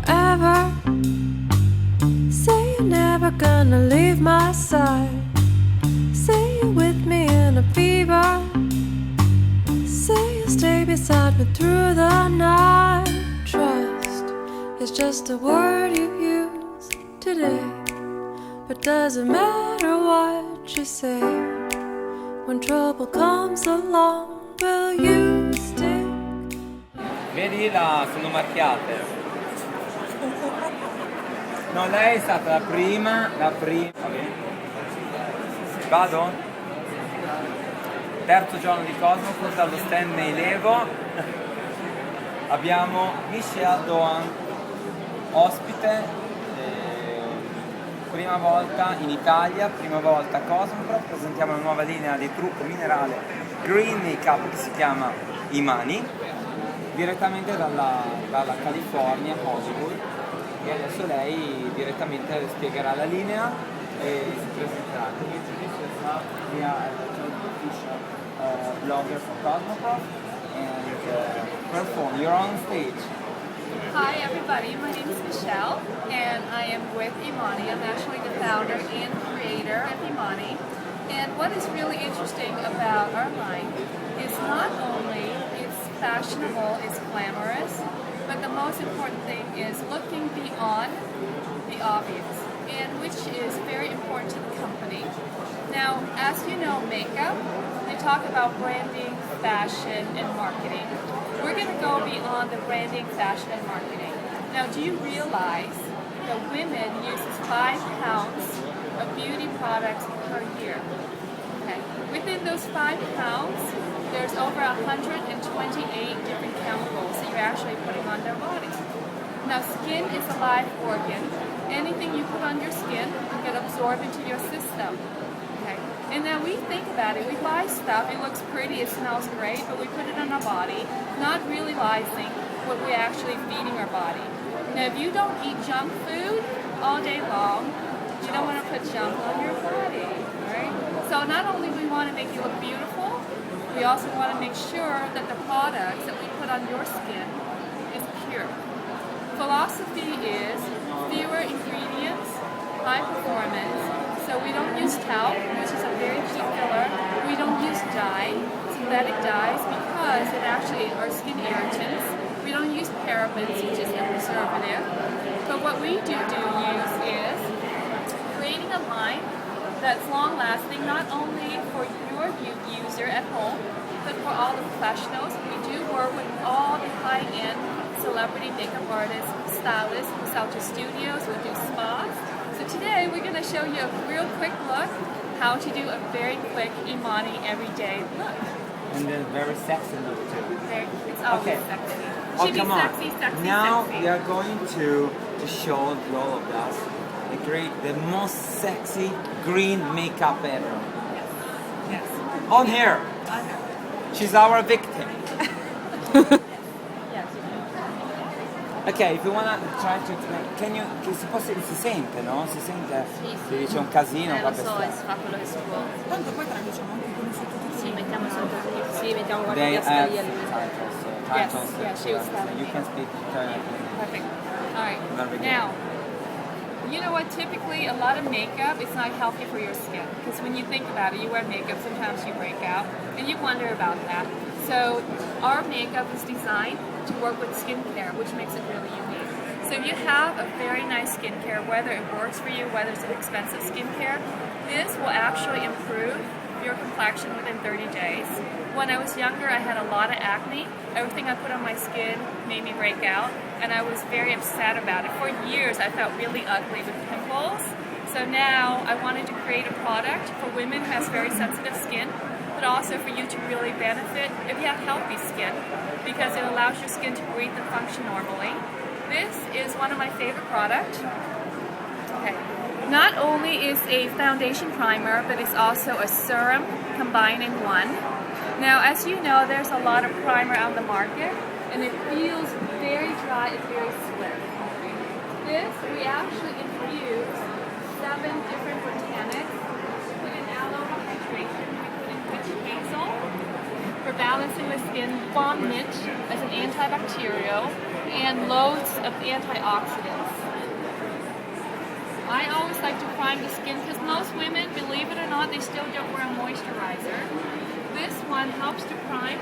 forever. Say you're never gonna leave my side. Say you're with me in a fever. Say you'll stay beside me through the night. Trust is just a word you use today, but doesn't matter what you say. When trouble comes along, will you stick? Vedi sono marchiate. No, lei è stata la prima. Vado? Terzo giorno di Cosmoprof, dallo stand nei Levo. Abbiamo Michelle Doan, ospite, prima volta in Italia, prima volta a Cosmoprof. Presentiamo una nuova linea di trucco minerale green makeup che si chiama Imani, direttamente dalla California, Hollywood, e adesso lei direttamente spiegherà la linea e si presenterà. Blogger for Cosmoprof and perform. You're on stage. Hi everybody, my name is Michelle and I am with Imani. I'm actually the founder and creator of Imani. And what is really interesting about our line is not only it's fashionable, it's glamorous, but the most important thing is looking beyond the obvious, and which is very important to the company. Now, as you know, makeup, they talk about branding, fashion, and marketing. We're going to go beyond the branding, fashion, and marketing. Now, do you realize that women uses 5 pounds of beauty products per year? Okay. Within those 5 pounds, there's over 128 different chemicals that you're actually putting on their body. Now, skin is a live organ. Anything you put on your skin will get absorbed into your system. Okay. And now we think about it, we buy stuff, it looks pretty, it smells great, but we put it on our body, not realizing what we're actually feeding our body. Now, if you don't eat junk food all day long, you don't want to put junk on your body, right? So not only do we want to make you look beautiful, we also want to make sure that the products that we put on your skin is pure. Philosophy is fewer ingredients, high performance. So we don't use talc, which is a very cheap filler. We don't use dye, synthetic dyes, because it actually are skin irritants. We don't use parabens, which is a preservative. But what we do use is creating a line that's long-lasting, not only for your user at home, but for all the professionals. We do work with all the high-end celebrity makeup artists, stylists who sell to studios, who do spas. So today we're going to show you a real quick look how to do a very quick Imani everyday look. And then very sexy look too. It's always sexy. Oh, Should be come on. sexy, sexy, now sexy. we are going to show to all of us the most sexy green makeup ever. Yes. On her. She's our victim. Ok, if you wanna try to explain, can you, che si sente, no? Si sente? Si dice un casino, lo so, e si fa quello che si può. Tanto poi traduciamo anche con i sottotitoli. Sì, mettiamo sottotitoli. Sì, mettiamo qualche They casca have lì. titles, she was you can speak Perfect. All right. Very good. Now, you know what? Typically, a lot of makeup is not healthy for your skin, because when you think about it, you wear makeup, sometimes you break out, and you wonder about that. So our makeup is designed to work with skincare, which makes it really unique. So if you have a very nice skincare, whether it works for you, whether it's an expensive skincare, this will actually improve your complexion within 30 days. When I was younger, I had a lot of acne. Everything I put on my skin made me break out, and I was very upset about it. For years, I felt really ugly with pimples. So now I wanted to create a product for women who has very sensitive skin, but also for you to really benefit if you have healthy skin, because it allows your skin to breathe and function normally. This is one of my favorite products. Okay. Not only is a foundation primer, but it's also a serum combined in one. Now, as you know, there's a lot of primer on the market, and it feels very dry and very swift. This, we actually infuse 7 different botanics. We put in aloe hydration, we put in witch hazel for for balancing the skin, bomb mint as an antibacterial, and loads of antioxidants. I always like to prime the skin because most women, believe it or not, they still don't wear a moisturizer. This one helps to prime,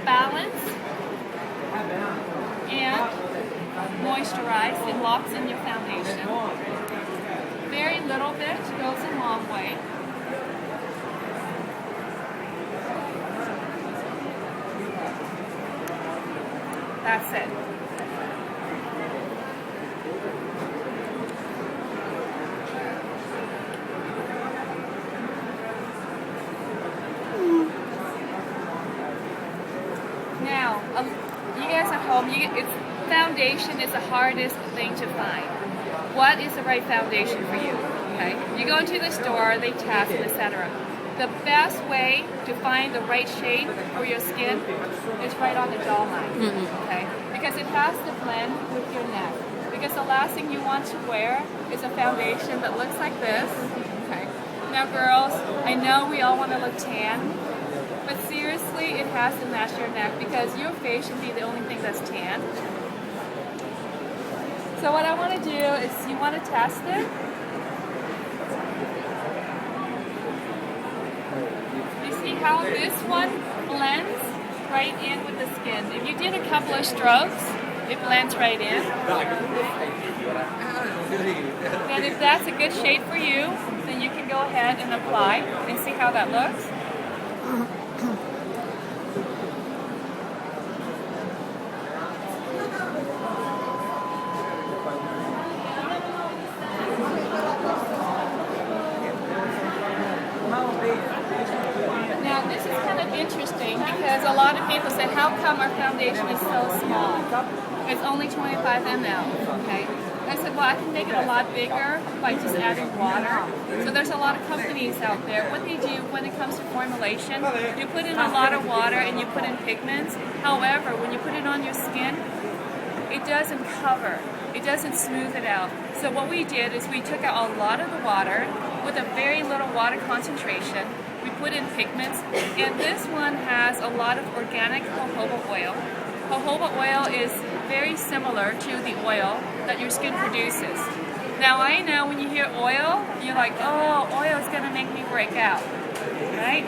balance, and moisturize. It locks in your foundation. Very little bit goes a long way. That's it. Now, you guys at home, foundation is the hardest thing to find. What is the right foundation for you? Okay, you go into the store, they test, etc. The best way to find the right shade for your skin is right on the jawline. Okay, because it has to blend with your neck. Because the last thing you want to wear is a foundation that looks like this. Okay, now girls, I know we all want to look tan. But seriously, it has to match your neck because your face should be the only thing that's tan. So what I want to do is you want to test it. You see how this one blends right in with the skin. If you did a couple of strokes, it blends right in. And if that's a good shade for you, then you can go ahead and apply and see how that looks. Now this is kind of interesting because a lot of people say, how come our foundation is so small? It's only 25 ml, okay? I said, well, I can make it a lot bigger by just adding water. So there's a lot of companies out there. What they do when it comes to formulation, you put in a lot of water and you put in pigments. However, when you put it on your skin, it doesn't cover. It doesn't smooth it out. So what we did is we took out a lot of the water with a very little water concentration. We put in pigments, and this one has a lot of organic jojoba oil. Jojoba oil is very similar to the oil that your skin produces. Now I know when you hear oil, you're like, oh, oil is going to make me break out, right?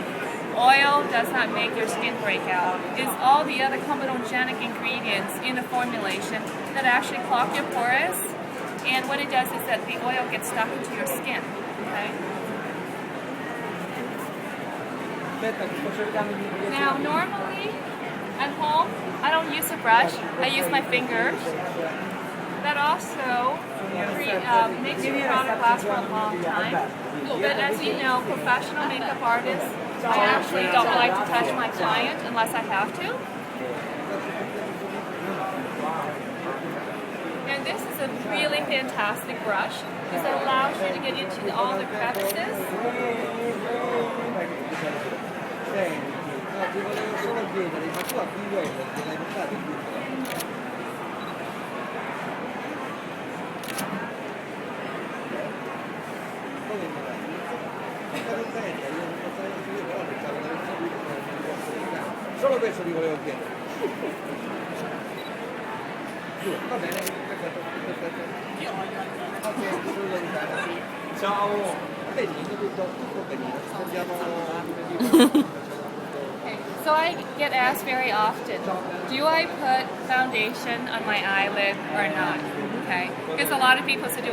Oil does not make your skin break out. It's all the other comedogenic ingredients in a formulation that actually clog your pores, and what it does is that the oil gets stuck into your skin, okay? Now normally, at home, I don't use a brush, I use my fingers. That also makes your product last for a long time. But as you know, professional makeup artists, I actually don't like to touch my client unless I have to. And this is a really fantastic brush because it allows you to get into all the crevices. Solo questo ti volevo chiedere. Va bene, perfetto. Ok, ciao. Benino, tutto benino. Okay, so I get asked very often, do I put foundation on my eyelid or not? Okay, because a lot of people say,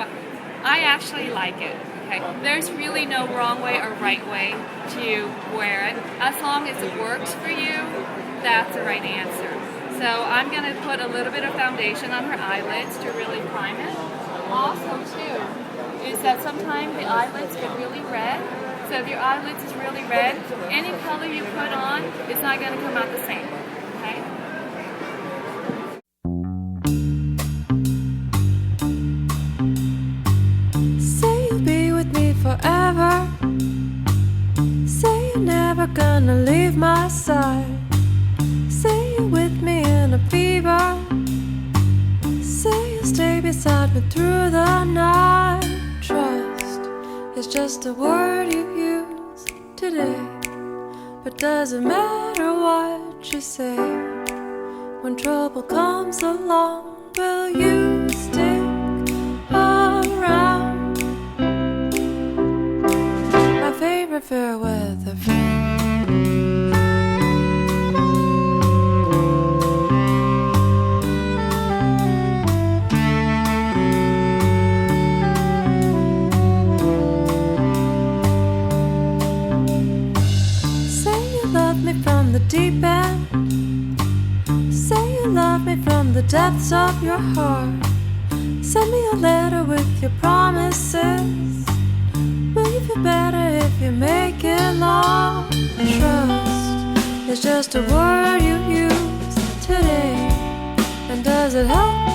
I actually like it. Okay, there's really no wrong way or right way to wear it. As long as it works for you, that's the right answer. So I'm going to put a little bit of foundation on her eyelids to really prime it. Also too, is that sometimes the eyelids get really red. So if your eyelids is really red, any color you put on is not going to come out the same. Okay? Say you'll be with me forever. Say you're never gonna leave my side. Say you're with me in a fever. Say you'll stay beside me through the night. Trust is just a word you use today. But does it matter what you say? When trouble comes along, will you stick around? My favorite fair weather friend. From the deep end, say you love me from the depths of your heart. Send me a letter with your promises. Will you feel better if you make it long? Trust is just a word you use today. And does it help